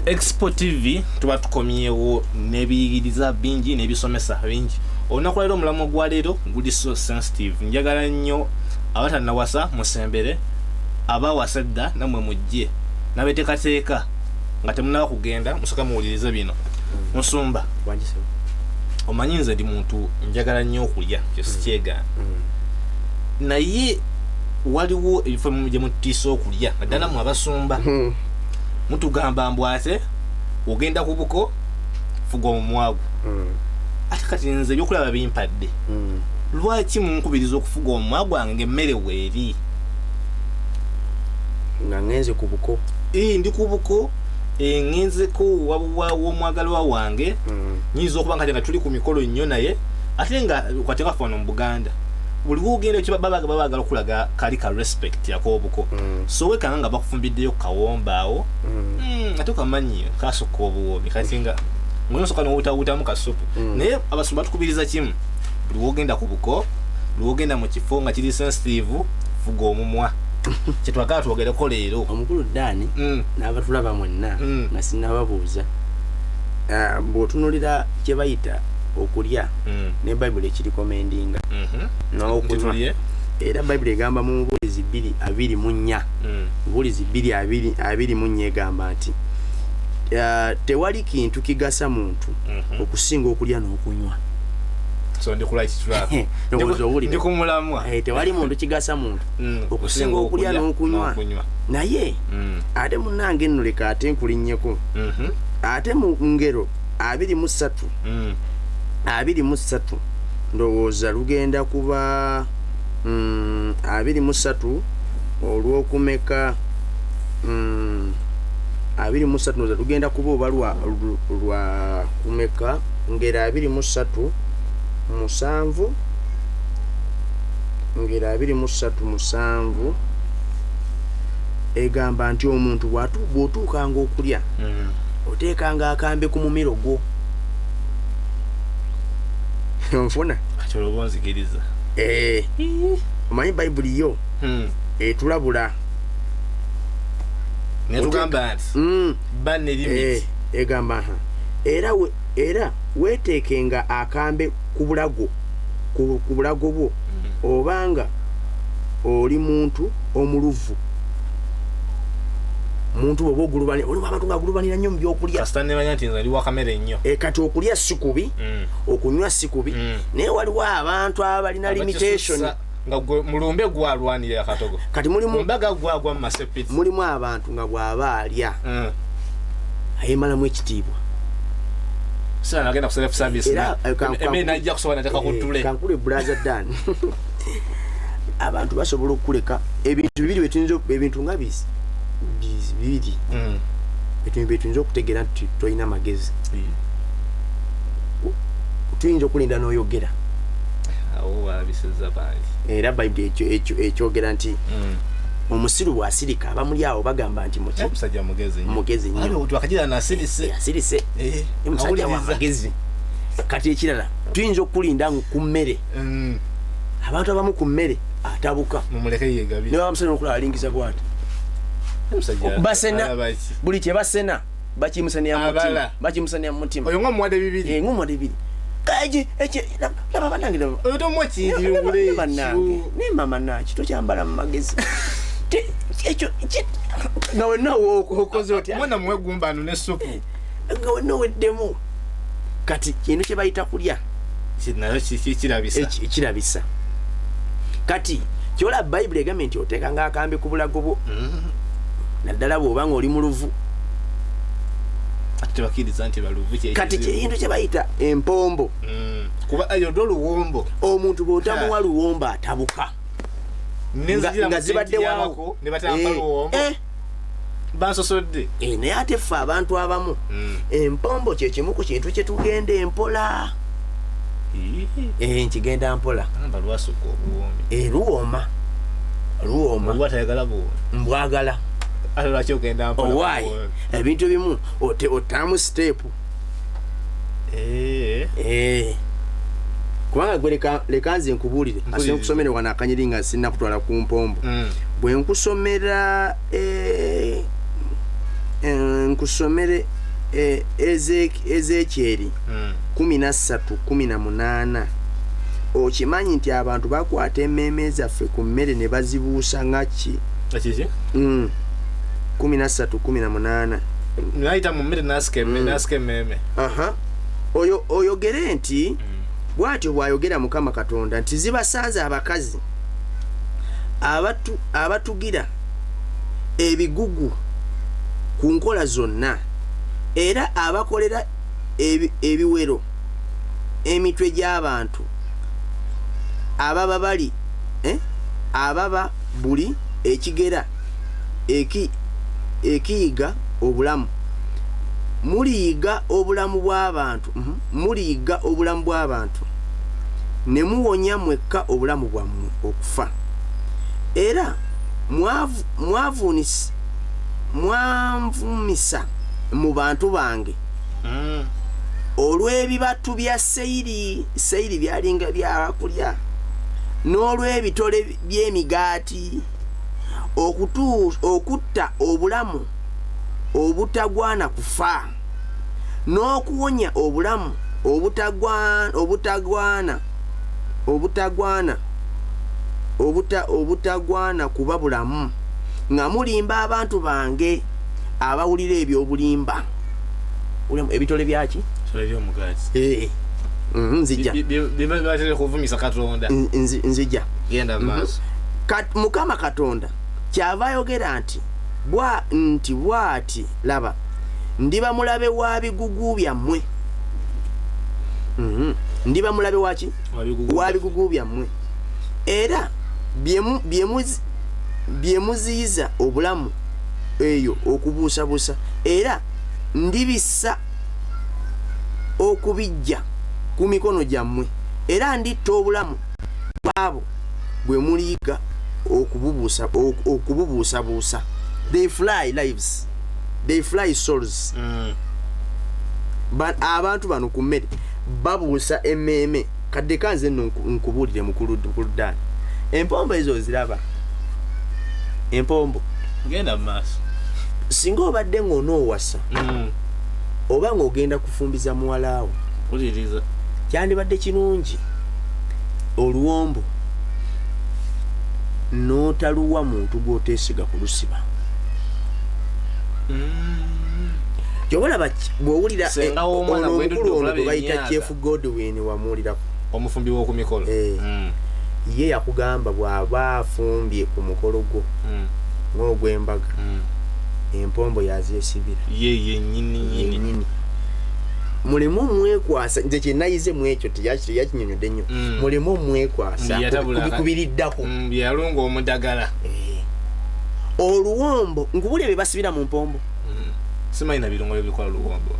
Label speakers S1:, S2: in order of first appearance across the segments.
S1: Expo TV tuba tukomyewo nebiyigiriza bingi nebisomesa bingi. Olunaku leero omulamu gwa leero guli so sensitive. Njagala nnyo abatanawasa musembere abawasa dda namwe mujje nabeteekateeka nga temunaba kugenda musooka muwulirize bino. Musumba omanyi nze ndi muntu njagala nnyo okulya kyosikyega naye waliwo ebifo gye mutiisa okulya naddala mu abasumba mutugamba mbwate ogenda ku buko fuga omumwagu ate kati nze ebyokulaba bimpadde lwaki munkubiriza okufuga omumwagu wange ng'emmere weeri
S2: nga ngenze ku buko
S1: ndi ku buko ngenzeko w'omwagalwa wange nyinza okuba nga tuli ku mikolo nnyo naye ate nga kwatenga fano mu Buganda buli wogenda ekyo babagala okulaga kali ka respect yak'obuko so wekanga nga bakufumbiddeyo kawomba awo ate okamanyi kasukka obuwoomi kati nga ngonosoka n'owutawutamu kasupu naye abasumba tukubiriza kimu buli wogenda ku buko buli wogenda mu kifo nga kiri sensitive fuga omumwa kyetwagala twogereko leero
S2: omukulu Dani n'abatulaba mwenna nga sinnababuuza bw'otunulira kye bayita okulya ne Bible ekirikomendinga n'okunywa era Bible egamba mu Bubulizi 2:24 Bubulizi 2:24 egamba nti tewali kintu kigasa muntu okusinga okulya n'okunywa.
S1: So ndi kula kitulaba ndi kumulamwa
S2: tewali muntu kigasa muntu okusinga okulya n'okunywa naye ate munnange nno leka ate nkulinnyeko ate mu ngero 23 ndowooza lugenda kuba 23 olw'okumeka 23 ndowooza lugenda kuba oba lwa kumeka ngero 23 musanvu ngera 23:7 egamba nti omuntu bw'otuukanga okulya oteekanga akambe ku mumiro gwo onfuna
S1: akyolobonzikiriza
S2: omanyi Bible yo etulabula
S1: netugamba nti banne limit
S2: egamba era weteekenga akambe ku bulago bwo obanga oli muntu omuluvu muntu bwoba ogulubanira oli abantu nga agulubanira nnyo mu byokulya
S1: kasita nebanya nti nze ndi wa kamere nnyo
S2: kati okulya si kubi okunywa si kubi naye waliwo abantu abalina limitation
S1: nga mulumbe gwalwanira akatogo
S2: kati mulimu
S1: mbaga gwagwa mu masepiti
S2: mulimu abantu nga bw'aba alya ayemalamu ekitiibwa
S1: sana nagenda ku self service eme najja kusobola nateka kutule
S2: kankule brother Dan abantu basobola okuleka ebintu bibiri ebintu nga bibiri tuyinza okutegeera nti toyina magezi tuyinza okulinda n'oyogera
S1: awo babiseza bangi
S2: era Bible ekyogera nti omusiru bw'asirika abamuli awo bagamba nti
S1: omusajja mugezi
S2: nnyo
S1: twakagira nasirise
S2: omusajja wa magezi kati ekirala tuyinza okulinda ku mmere abantu abamu ku mmere atabuka
S1: mumuleke yegabi
S2: ne bamusana okulaba alingiza bwati basena buli kye basena bakimusania mu mutima
S1: oyo ng'omuwadde bibiri
S2: kaji laba banange ne mama naki tokyambala mu magezi ekyo nawe nawo okoze otya
S1: mwana mwegumbano ne supu
S2: nga wenna weddemu kati kintu kye bayita kulya
S1: nayo
S2: kirabisa kati kyola Bible egambye nti oteekanga akambe ku bulago bwo naddala bw'oba nga oli mu luvu
S1: tebakiriza nti baluvu
S2: kati kintu kye bayita empombo
S1: kuba ayo ndo luwombo
S2: omuntu bw'otamuwa luwombo atabuka nga zibadde waawo
S1: ne batamba luwombo bansosodde
S2: naye ate ffe abantu abamu empombo kye kimu ku kintu kye tugenda empola nkigenda mpola
S1: lwasuka obuwoomi
S2: luwooma
S1: lwatayagala
S2: mbwagala
S1: lwaki ogenda mpola
S2: owaayi ebintu ebimu otamu step kubanga gwe leka nze nkubuulire ase nkusomere wano akanyiri nga sinnakutwala ku mpombo bwe nkusomera nkusomere Ezekieri 13:18 okimanyi nti abantu bakwata emmeeme zaffe ku mmere ne bazibuusa ngaki 13:18
S1: naita mu mmere naskememe
S2: oyogere nti bw'atyo bw'ayogera Mukama Katonda nti zibasanze abakazi abatugira ebigugu ku nkola zonna era abakolera ebiwero emitwe gy'abantu ababa buli ekigera ekiyiga obulamu muliyiga obulamu bw'abantu ne muwonya mwekka obulamu bwammwe okufa era mwanvumisa mu bantu bange olw'ebibatu bya seyiri byalinga byakulya n'olw'ebitole by'emigaati okutta obulamu obutagwana kufa n'okuwonya obulamu obutagwana kuba bulamu nga mulimba abantu bange abawulira ebyobulimba ebitole byaki nzija Mukama Katonda kyava ayogera nti bw'ati laba ndiba mulabe wa bigugu byammwe ndiba mulabe waki wa bigugu byammwe era byemuziyiza obulamu eyo okubuusabuusa era ndibisa okubijja ku mikono gyammwe era nditta obulamu bwabo bwe muliyiga okububuusabuusa. They fly lives, they fly souls. But abantu bano ku mmere babuusa emmeeme kadde kanze nno nkubuulire mukulu ddala empombo ezo ziraba empombo
S1: genda maaso
S2: singa obadde ng'onoowasa oba ng'ogenda kufumbiza muwalaawo
S1: uliriza
S2: kyandibadde kirungi oluwombo n'otaluwa muntu gw'oteesiga kulusiba kyobulaba bw'owulira ono omukulu ono gwe bayita Chief Godwin wamuwulirako
S1: omufumbi w'oku mikolo
S2: ye yakugamba bw'aba afumbye ku mukolo gwo ng'ogw'embaga empombo yazeesibira
S1: ye yennyini
S2: mulemu omwekwasa nze kyenayize mu ekyo teyakinyonyodde nnyo mulemu omwekwasa kubikubiriddako
S1: yalunga omudagala
S2: oluwombo nkubulya bye basibira mu mpombo
S1: simayina birungo ebikola luwombo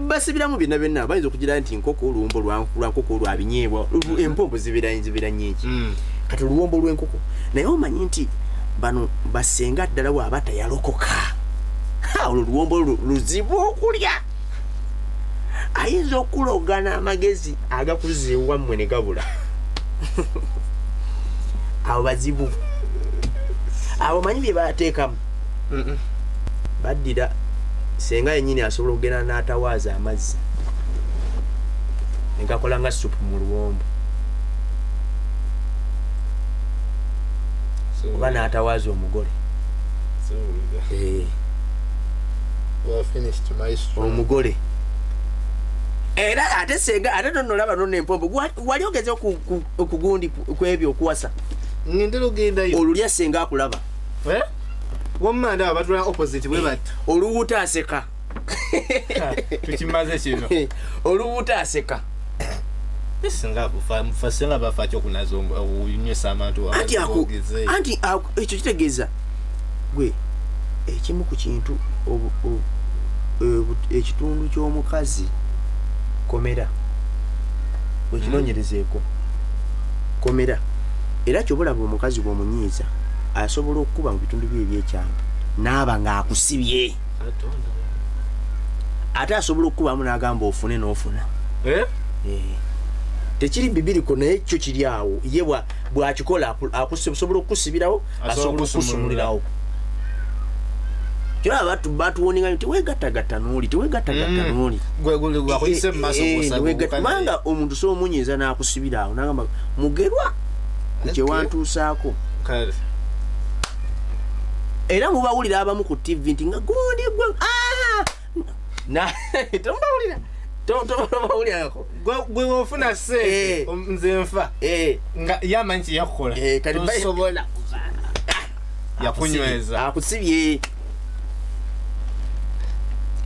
S2: basibiramu byonna byonna bayinza okugira nti nkoko oluwombo lwa nkoko lwabinyeebwa empombo zibira nyingi kati oluwombo lw'enkoko naye omanyi nti bano basenga ddala bw'aba tayalokoka olwo luwombo luzibu okulya ayinza okulogana amagezi agakuziwa mmwe ne gabula abo bazibu abo manyi bye bateekamu baddira senga yennyini asobola okugenda n'atawaaza amazzi negakola nga supu mu luwombo oba n'atawaaza omugole omugole era ate senga ate nonolaba nonna empombo wali ogeze okugundi kwebyo okuwasa
S1: ngenda ogendayo
S2: olulya senga akulaba
S1: wamanda abatula opposite bwe batta
S2: oluwuta aseka
S1: tukimaze kino
S2: oluwuta aseka
S1: singa mufasela bafa kyo kunazo uyinywesa abantu
S2: anti ekyo kitegeeza gwe ekimu ku kintu ekitundu ky'omukazi komera wekinoonyerezeeko komera era kyobulaba omukazi bw'omunyiiza asobola okukuba mu bitundu bye ebyekyamba naaba ng'akusibye ate asobola okukubamu n'agamba ofune n'ofuna tekiri bibiriko naye kyo kiri awo ye bw'akikola asobola okukusibirawo asobola okusumulirawo Kira batuwoninga nti wegattagatta n'oli tewegattagatta n'oli
S1: gwe maso
S2: manga omuntu so omunyiza n'akusibira awo n'agamba mugerwa kye wantuusaako era mubawulira abamu ku TV nti nga gundi tomubawulirako
S1: gwe wofuna se nze nfa nga yamanyi kye yakukola tosobola yakunyweza
S2: akusibye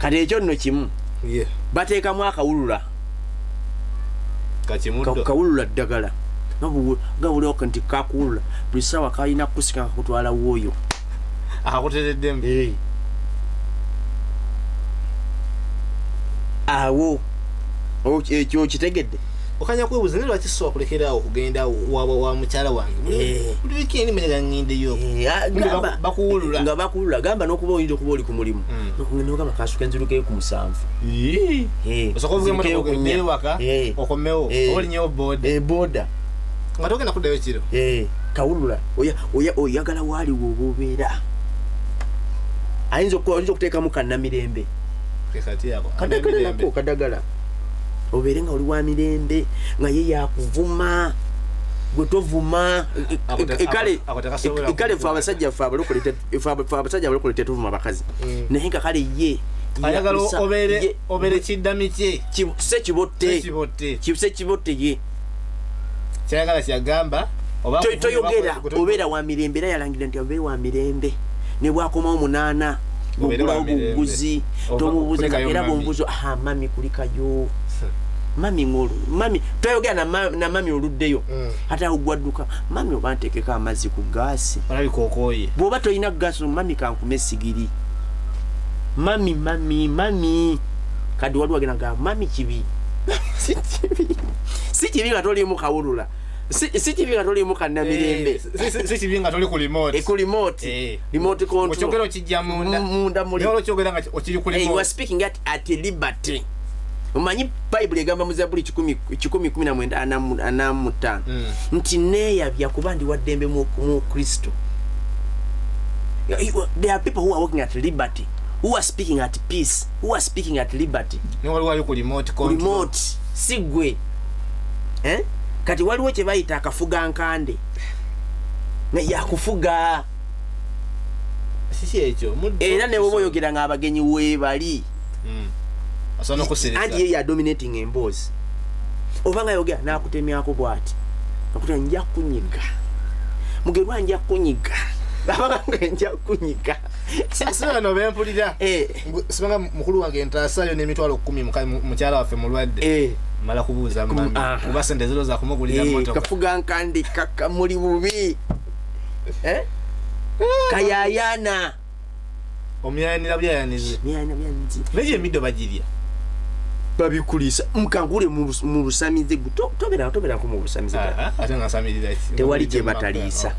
S2: kati ekyo nno kimu bateekamu akawulula kawulula ddagala gabulioko nti kakuwulula buli ssaawa kalina kukusika kakutwala wooyo
S1: akakutereddemu
S2: awo ekyo kitegedde
S1: okanya kwebuuza ne lwaki so wakulekerawo okugenda wa mukyala wange buli wikendi menyaga ngendeyo bakuwulula
S2: nga bakuwulula gamba n'okuba oyinza okuba oli ku mulimu nogamba kasuka enzirukeyo ku 7
S1: osobola ovuga waka okomewo olinyewo
S2: boda
S1: nga togenda kuddayo kiro
S2: kawulula oyagala waaliwo oba obeera ayinza okuteekamu kannamirembe kadagala obeere nga oli wa mirembe nga ye yakuvuma gwe tovuma ekale fe abasajja fe abalokole tetuvuma bakazi naye nga kale ye
S1: ayagala obeere kiddami kye
S2: sekibotte ye
S1: kyayagala kyagamba
S2: toyogera obeera wa mirembe era yalangira nti obeere wa mirembe ne bwakomawo 8 bwogulawo buguzi tomubuuza era bwomubuuza mami kulikayo mami ngolu mami toyogera na mami oluddeyo ate agwadduka mami oba nteekeko amazzi ku gaasi bw'oba tolina gaasi mami kankume sigiri mami kadi wali wagenda nga mami kibi si kibi nga tolimu kawulula si kibi nga tolimu kannamirembe
S1: si kibi nga toli ku
S2: remote control
S1: okyogera okijja munda
S2: muli
S1: okyogera nga okiri ku remote
S2: you are speaking at liberty omanyi Bible egamba mu Zaburi 10:19 nti neeyabya kuba ndi waddembe mu Kristo. There are people who are working at liberty, who are speaking at peace, who are speaking at liberty.
S1: Waliwo ku remote control.
S2: Remote sigwe kati waliwo kye bayita akafuga nkande yakufuga
S1: sisi ekyo
S2: era ne bwo boyogera nga abagenyi webali
S1: asana kusirika
S2: andi ya dominating emboozi obanga yogera nakutemyako bwati nakuta njja kunyiga mugerwa njja kunyiga abanga njja kunyiga
S1: sasa no bempulira sibanga mukulu wange ntaasayo n'emitwalo 10 mukyala waffe mulwadde mala kubuuza mami kuba sente zero za kumugulira moto
S2: kafuga nkandi kaka muri bubi kayayana
S1: omyanira byayanize neje middo bagirya
S2: babikulisa mukangule mu busamize tobera ko mu busamize
S1: ate ngasamirira
S2: tewali je batalisa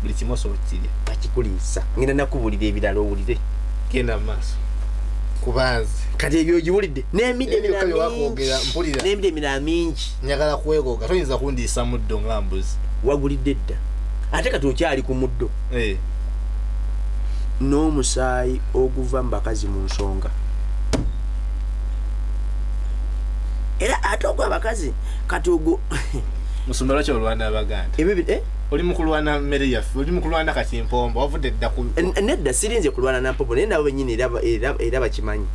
S1: buli kimoso kirya
S2: bakikulisa ngina nakubulira ebiralo owulire
S1: kenda maso kubanze
S2: kati ebyo giwulidde n'emidemira mingi
S1: njagala kwegoga toyinza kundiisa muddo nga mbuzi
S2: wagulidde dda ate kati okyali ku muddo n'omusaayi oguva mu bakazi mu nsonga era ate ogwa abakazi kati ogwo
S1: musumba lwaki olwana abaganda oli mukulwana mmere yaffe oli mukulwana kati mpombo wavudde dda ku
S2: nedda sirinze kulwana na mpombo naye nabo bennyini era bakimanyi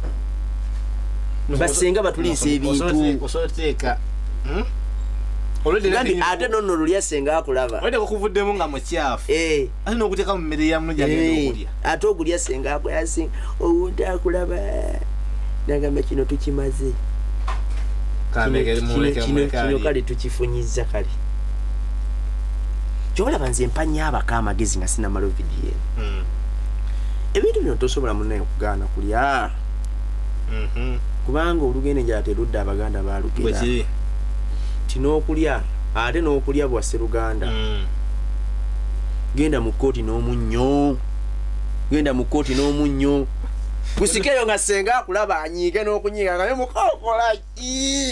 S2: basenga batuliisa ebintu
S1: osoteeka
S2: gambi ate nono olulya senga akulaba
S1: olete kukuvuddemu nga mukyafu ate n'okuteeka mu mmere ya mulungi agenda okulya
S2: ate ogulya senga akulasinga owunti akulaba nagamba kino tukimaze kino kale tukifunyiza kale kyolaba nze mpanya abaka amagezi nga sina malo vidiyo ebintu bino tosobola munaye okugaana kulya kubanga olugendo njala terudda abaganda balugera tinokulya ate n'okulya bwa Sseruganda genda mu kooti n'omunnyo kusikeyo nga senga akulaba anyiike n'okunyiika nga nemukokola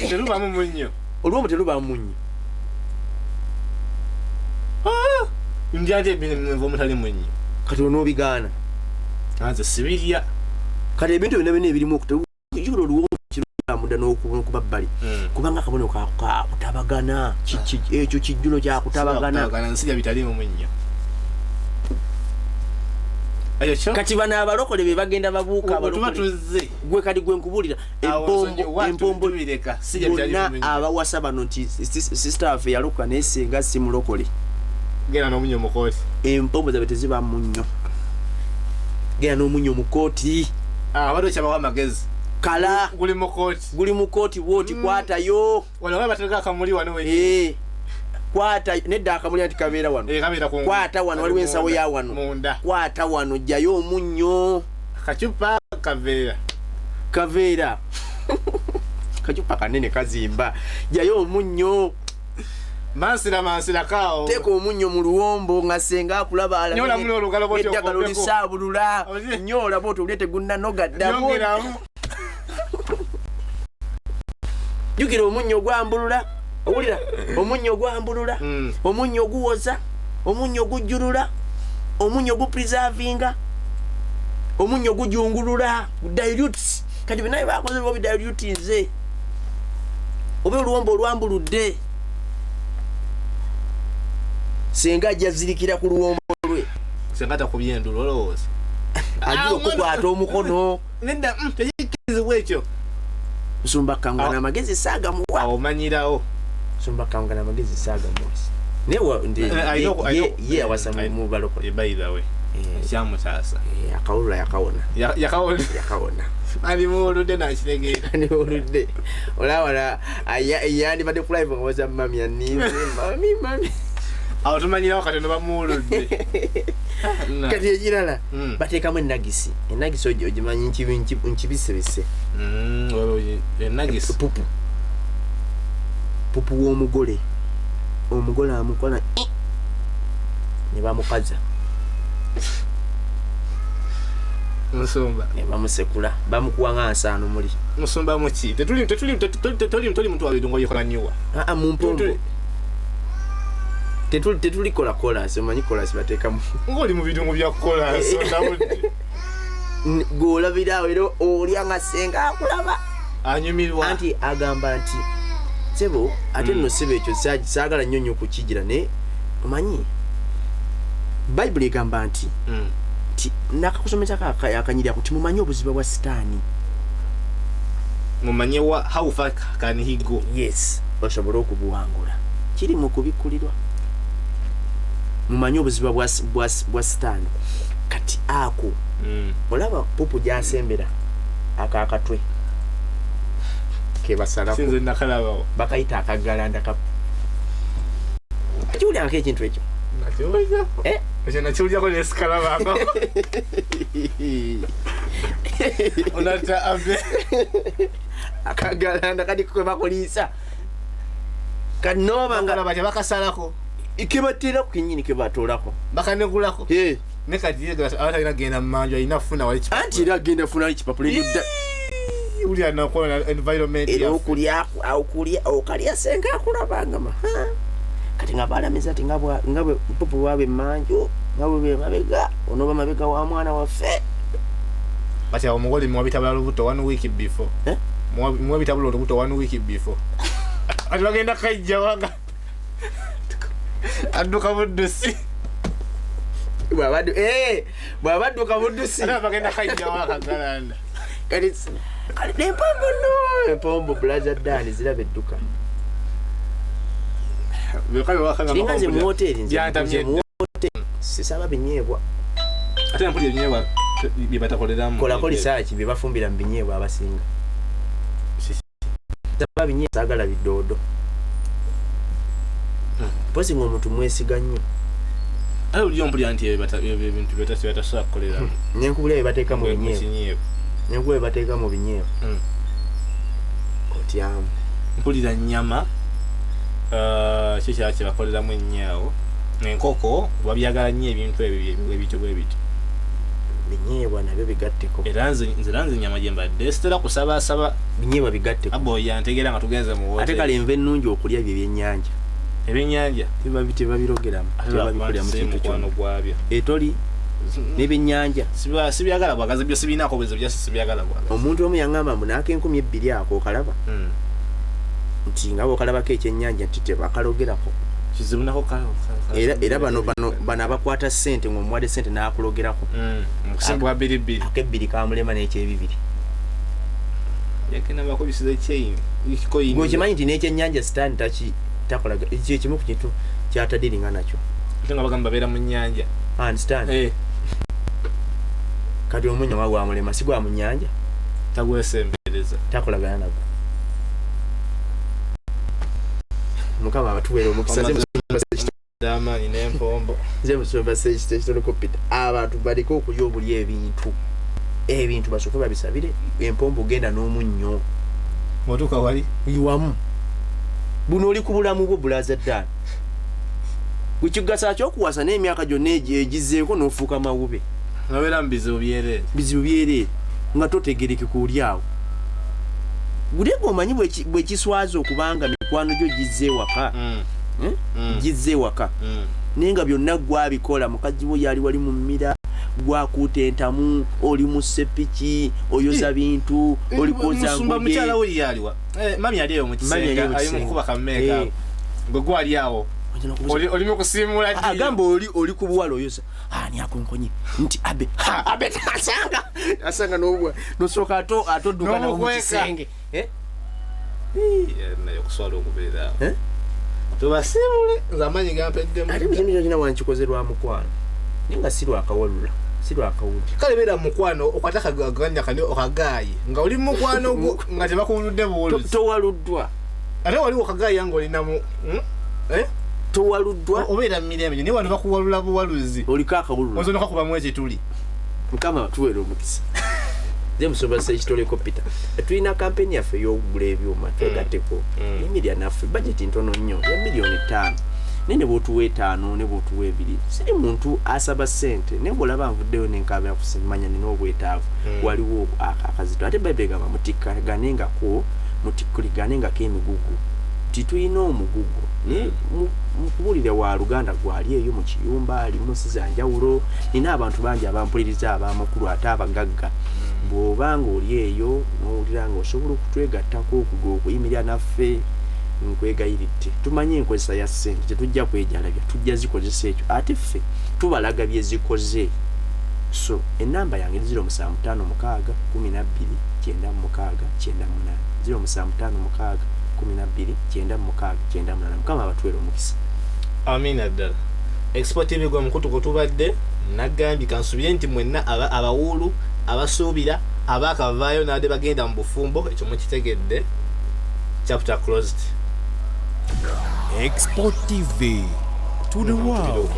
S1: terubamu munnyo
S2: olwomu terubamu munnyo
S1: ndyate ebintu omutali munnyo
S2: kati onoobigaana
S1: Anze sibirya.
S2: Kale ebintu bino ebirimu okutujula oluwombo muda n'okuba bbali kubanga akabono kutabagana ekyo kijjulo kya kutabagana
S1: nsija bitali mu munnyo
S2: kati bana abalokole be bagenda babuuka
S1: abalokole
S2: gwe kadi gwe nkubulira empombo
S1: bireka sija bitali mu munnyo
S2: abawasa bano nti sister afe yaluka nesenga simulokole
S1: genda n'omunnyo mukoti
S2: empombo zabe teziba munnyo genda n'omunnyo mukoti
S1: abado kyabawa magezi
S2: kala
S1: guli mu koti
S2: woti kwatayo
S1: wala bateka akamuli wano we
S2: kwata nedda akamuli ati kabeera wano
S1: kabeera ku
S2: kwata wano waliwo ensawo ya wano
S1: munda
S2: kwata wano jjayo omunnyo
S1: kachupa kaveera
S2: kachupa kanene kazimba jjayo omunnyo
S1: mansira kao
S2: teka omunnyo mu luwombo nga senga akulaba ala
S1: nyola muno olugalo boti
S2: eddagalo lisaabulula nyola boti ulete gunnanogaddamo jukira omunnyo gwambulula owulira omunnyo gwambulula omunnyo guwoza omunnyo gujjulula omunnyo gupreservinga omunnyo gujungulula dilutes kati binaye bakoze bobi dilutes obe oluwombo olwambuludde senga ajja zirikira ku luwombo lwe
S1: senga takubyendulo olowooza
S2: ajja okukwata omukono
S1: nedda tekikizibwa ekyo
S2: Musumba Kangana amagezi saga muwa
S1: omanyirawo
S2: Musumba Kangana amagezi saga mwasi newa ndi ye awasa mu baloko
S1: by the way kyamutaasa
S2: akawula yakawona
S1: ali muludde nakiregeera
S2: ani muludde olawala ayandi bade live ngawaza mami aninze mami
S1: awo tumanyirawo katono bamuludde
S2: kati ekirala bateekamu enagisi ogimanyi nkibisebise
S1: enagisi
S2: pupu w'omugole amukola ne bamukaza
S1: Musumba
S2: ne bamusekula bamukuwa nga nsaano muli
S1: musumba muki tetuli muntu wabidungo yekola nyiwa
S2: mumpombo tetuli kola semanyi kola sibateekamu
S1: ng'oli mu bidungo bya kola
S2: golabira ero olya nga senga akulaba
S1: anyumirwa
S2: anti agamba nti sebo ate nno sebo ekyo saagala nnyo nnyo kukigira ne omanyi Bible egamba nti nakakusomesa akanyirya kuti mumanyi obuziba bwa sitaani
S1: mumanye how far can he go
S2: yes osobola okubuwangula kiri mu kubikkulirwa mumanyi obuziba bwa sitaani kati ako olaba pupu gyasembera akakatwe kebasalako
S1: sinze nakalabawo
S2: bakayita akagalanda kapu akiwulyako ekintu ekyo
S1: ekyo nakiwulyako nesikalabanga onata abe
S2: akagalanda kati kwe bakuliisa kanobanga
S1: batya bakasalako
S2: kebatera ku kenyini kebatoolako
S1: bakanegulako ne kati abatalina genda mu manju alina funa wali
S2: anti era agenda funa wali kipapula edda
S1: uli anakola environment
S2: era okulya senga akulabanga kati nga balamiza ati nga bwe pupu wabe manju nga bwe mabega onoba mabega wa mwana waffe
S1: batya omugole mwabitabula lubuto 1 week before mwabitabula lubuto 1 week before ati bagenda kajja wanga adduka buddusi
S2: bwabadduka buddusi
S1: bagenda kajja wanga galanda
S2: kali empombo blaza dani ziraba edduka kiringa nze mu hoteri sisaba binyeebwa
S1: ate mpulira ebinyeebwa byebatakoleramu
S2: kolako lisaaki bye bafumbira mu binyeebwa abasinga saba binyeebwa saagala bidoodo posi ng'omuntu mwesiga nnyo
S1: ale bulijjo mpulira nti ebintu byetasobola kukoleramu
S2: nenkubulya bye bateeka mu binyeebwa nenkubulya bye bateeka mu binyeebwa otyamu
S1: mpulira nnyama kyo kyaba kyebakoleramu ennyawo enkoko babyagala nnyo ebintu ebyo bwe bityo
S2: binyeebwa nabyo bigatteko
S1: era nze nnyama gye mbadde sitera kusabaasaba
S2: binyeebwa bigatteko
S1: aboya ntegeera nga tugenze mu
S2: ate kale enva ennungi okulya bye byennyanja
S1: ebyennyanja
S2: tebabirogeramu tebabikolera mu kintu kyona
S1: gwabyo
S2: etoli n'ebyennyanja
S1: sibyagala bwagazi byo sibinaako bwezo byasi sibyagala bwagazi.
S2: Omuntu omu yaŋŋamba mbu n'ak'enkumi 2 ako okalaba nti nga bw'okalabako ekyennyanja nti tebakalogerako
S1: kizibu nako
S2: era bano abakwata ssente ng'omuwadde ssente n'akulogerako
S1: mukusembu wa 2
S2: ak'ebbiri kamulema n'ekyebibiri
S1: yakena bakobisiza ekyeyini ikikoyini
S2: ng'okimanyi nti n'ekyennyanja sitaani takolaga ekyo kimu ku kintu kyatadiringa nakyo
S1: ate nga bagamba babeera mu nnyanja
S2: sitaani kati omunyama gwamulema si gwa mu nnyanja
S1: tagwesembereza
S2: takolagana nagwo mukama abatuweera omukisa
S1: amaanyi n'empombo
S2: nze musomba sekitoleko pita abantu baliko okulya obuli ebintu basooke babisabire empombo ogenda n'omunnyo
S1: motuka wali
S2: iwamu buno oli ku bulamu bwo bulaza ddala wekigasa kyokuwasa n'emyaka gyonna egizeeko n'ofuuka mawube
S1: nabeera mu bizibu
S2: byereere nga totegereke kuolyawo gulego omanyi bwekiswaza okubanga mikwano gyo gizze ewaka gizze ewaka naye nga byonna gwabikola mukazi wo yali wali mu mmira gwakuuta entamu oli mu sepiki oyoza bintu olikoza
S1: mukyala we yaliwa mami yali eyo mu kisenga ali mu kuba kameeka gwe gwali awo oli mu kusimula
S2: agamba oli ku buwala oyoza ani akonkonye nti abe asanga nosooka atodduka nawo mu kisenge
S1: naye okuswala okubeera tubasimule nze amanyi gampeddemu
S2: ate mukimu kyokina wankikoze lwa mukwano naye nga si lwakawalula si lwakawulira
S1: kale beera mukwano okwata akaganya kani okagaayi nga oli mukwano gwo nga tebakuwuludde buwuluzi
S2: towaluddwa
S1: ate waliwo okagaayi nga olinamu
S2: towaluddwa
S1: obeera mu mirembe naye wano bakuwalula buwaluzi
S2: oliko akawulula
S1: osobola kubamu ekituli
S2: mukama tuweera omukisa nze musobola sekitoleko pita tulina kampeni yaffe ey'okugula ebyuma twegatteko emiria naffe bajeti ntono nnyo ya miliyoni 5 naye ne bw'otuwa 5 ne bw'otuwa 2 siri muntu asaba ssente naye bw'olaba nvuddeyo nenkabira kusimanya nina obwetaavu waliwo akazito ate bayibuli egamba mutikkuliganengako emigugu titulina omugugu naye mukubuulire wa luganda gwali eyo mu kiyumba alimu sizanjawulo nina abantu bangi abampuliriza abamakulu ate abagagga bw'obanga oli eyo n'owulira nga osobola okutwegattako okuyimirira naffe nkwegayiridde tumanye enkozesa ya ssente tetujja kwejalabya tujja zikozesa ekyo ate ffe tubalaga bye zikoze so enamba yange 0756 12 96 0756 mukama abatuweera omukisa
S1: amina ddala export tv gwa mukutu kutubadde nagambye kansubire nti mwenna abawulu abasuubira abakavaayo nabadde bagenda mu bufumbo ekyo mukitegedde chapter closed
S3: Export TV to the world.